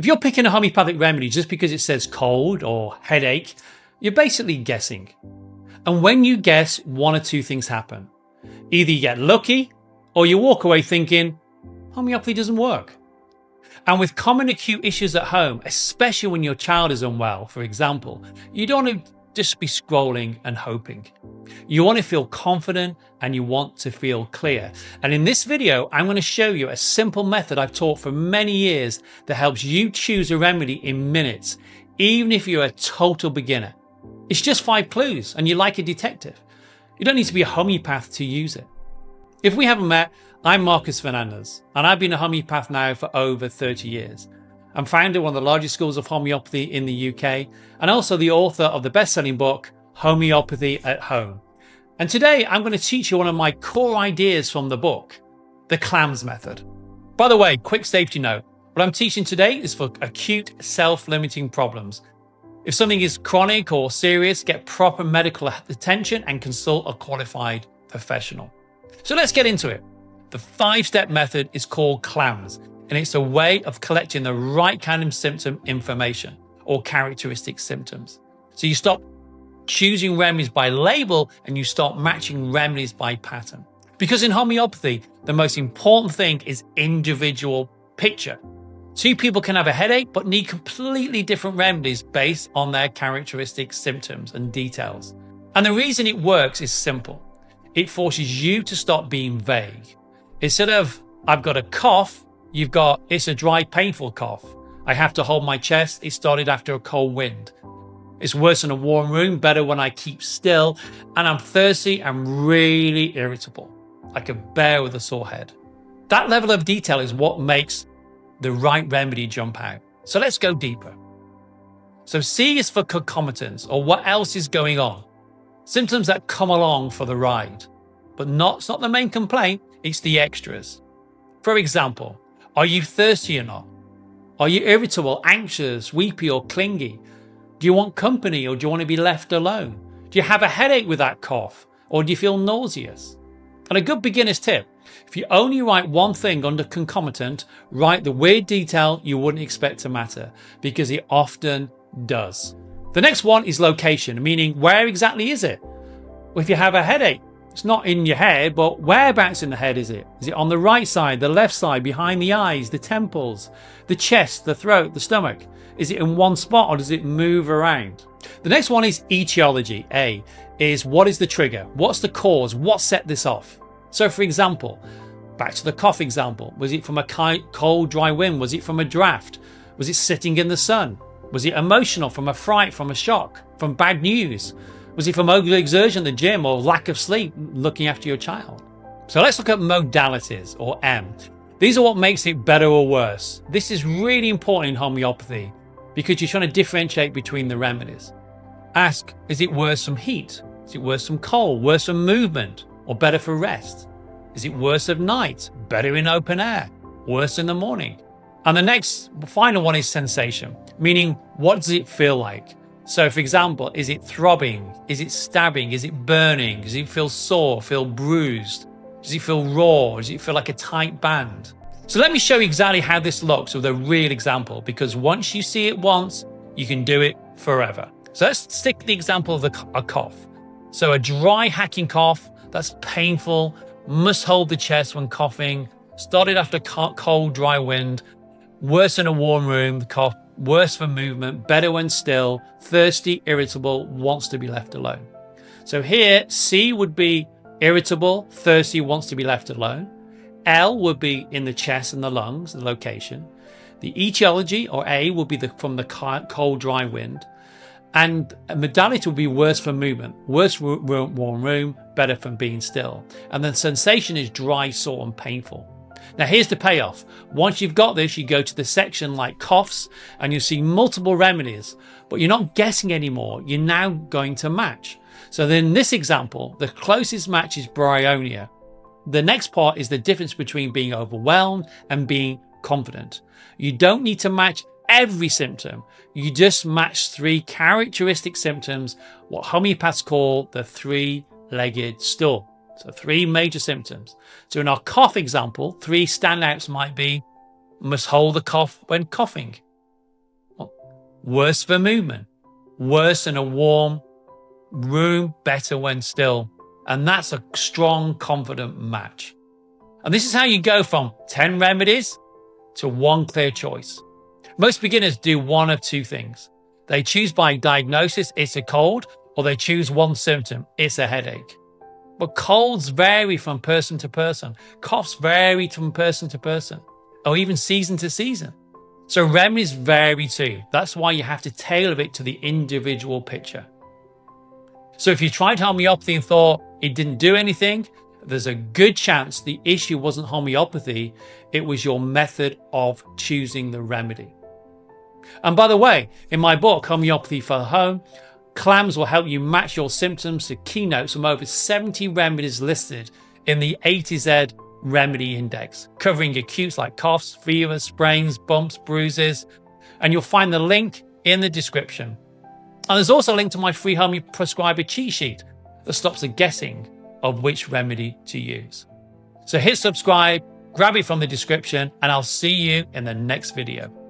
If you're picking a homeopathic remedy just because it says cold or headache, you're basically guessing. And when you guess, one or two things happen. Either you get lucky or you walk away thinking, homeopathy doesn't work. And with common acute issues at home, especially when your child is unwell, for example, you don't want to just be scrolling and hoping. You want to feel confident and you want to feel clear. And in this video, I'm going to show you a simple method I've taught for many years that helps you choose a remedy in minutes, even if you're a total beginner. It's just 5 clues and you're like a detective. You don't need to be a homeopath to use it. If we haven't met, I'm Marcus Fernandez, and I've been a homeopath now for over 30 years. I'm founder of one of the largest schools of homeopathy in the UK, and also the author of the best-selling book, Homeopathy at Home. And today I'm going to teach you one of my core ideas from the book, the Clams method. By the way, quick safety note, what I'm teaching today is for acute self-limiting problems. If something is chronic or serious, get proper medical attention and consult a qualified professional. So let's get into it. The 5-step method is called Clams, and it's a way of collecting the right kind of symptom information or characteristic symptoms. So you stop choosing remedies by label and you start matching remedies by pattern. Because in homeopathy, the most important thing is individual picture. 2 people can have a headache but need completely different remedies based on their characteristic symptoms and details. And the reason it works is simple. It forces you to stop being vague. Instead of, I've got a cough, you've got, it's a dry, painful cough. I have to hold my chest, it started after a cold wind. It's worse in a warm room, better when I keep still, and I'm thirsty and really irritable, like a bear with a sore head. That level of detail is what makes the right remedy jump out. So let's go deeper. So C is for concomitants, or what else is going on. Symptoms that come along for the ride. But it's not the main complaint, it's the extras. For example, are you thirsty or not? Are you irritable, anxious, weepy or clingy? Do you want company or do you want to be left alone? Do you have a headache with that cough or do you feel nauseous? And a good beginner's tip, if you only write one thing under concomitant, write the weird detail you wouldn't expect to matter, because it often does. The next one is location, meaning where exactly is it? Well, if you have a headache, it's not in your head, but whereabouts in the head is it? Is it on the right side, the left side, behind the eyes, the temples, the chest, the throat, the stomach? Is it in one spot or does it move around? The next one is etiology. A is what is the trigger? What's the cause? What set this off? So for example, back to the cough example, was it from a cold, dry wind? Was it from a draft? Was it sitting in the sun? Was it emotional, from a fright, from a shock, from bad news? Was it from overexertion at the gym or lack of sleep looking after your child? So let's look at modalities, or M. These are what makes it better or worse. This is really important in homeopathy because you're trying to differentiate between the remedies. Ask, is it worse from heat? Is it worse from cold? Worse from movement? Or better for rest? Is it worse at night? Better in open air? Worse in the morning? And the next, final one is sensation, meaning what does it feel like? So for example, is it throbbing? Is it stabbing? Is it burning? Does it feel sore, feel bruised? Does it feel raw? Does it feel like a tight band? So let me show you exactly how this looks with a real example, because once you see it once, you can do it forever. So let's stick the example of a cough. So a dry hacking cough that's painful, must hold the chest when coughing, started after cold, dry wind, worse in a warm room, the cough, worse for movement, better when still, thirsty, irritable, wants to be left alone. So here, C would be irritable, thirsty, wants to be left alone. L would be in the chest and the lungs, the location. The etiology, or A, will be from the cold, dry wind. And a modality will be worse for movement, worse warm room, better from being still. And the sensation is dry, sore, and painful. Now here's the payoff. Once you've got this, you go to the section like coughs and you see multiple remedies, but you're not guessing anymore. You're now going to match. So then in this example, the closest match is bryonia. The next part is the difference between being overwhelmed and being confident. You don't need to match every symptom. You just match 3 characteristic symptoms, what homeopaths call the 3-legged stool. So 3 major symptoms. So in our cough example, 3 standouts might be, must hold the cough when coughing, worse for movement, worse in a warm room, better when still. And that's a strong, confident match. And this is how you go from 10 remedies to one clear choice. Most beginners do one of two things. They choose by diagnosis, it's a cold, or they choose one symptom, it's a headache. But colds vary from person to person. Coughs vary from person to person, or even season to season. So remedies vary too. That's why you have to tailor it to the individual picture. So if you tried homeopathy and thought it didn't do anything, there's a good chance the issue wasn't homeopathy, it was your method of choosing the remedy. And by the way, in my book, Homeopathy for Home, Clams will help you match your symptoms to keynotes from over 70 remedies listed in the A to Z remedy index, covering acutes like coughs, fevers, sprains, bumps, bruises, and you'll find the link in the description. And there's also a link to my free home prescriber cheat sheet that stops the guessing of which remedy to use. So hit subscribe, grab it from the description, and I'll see you in the next video.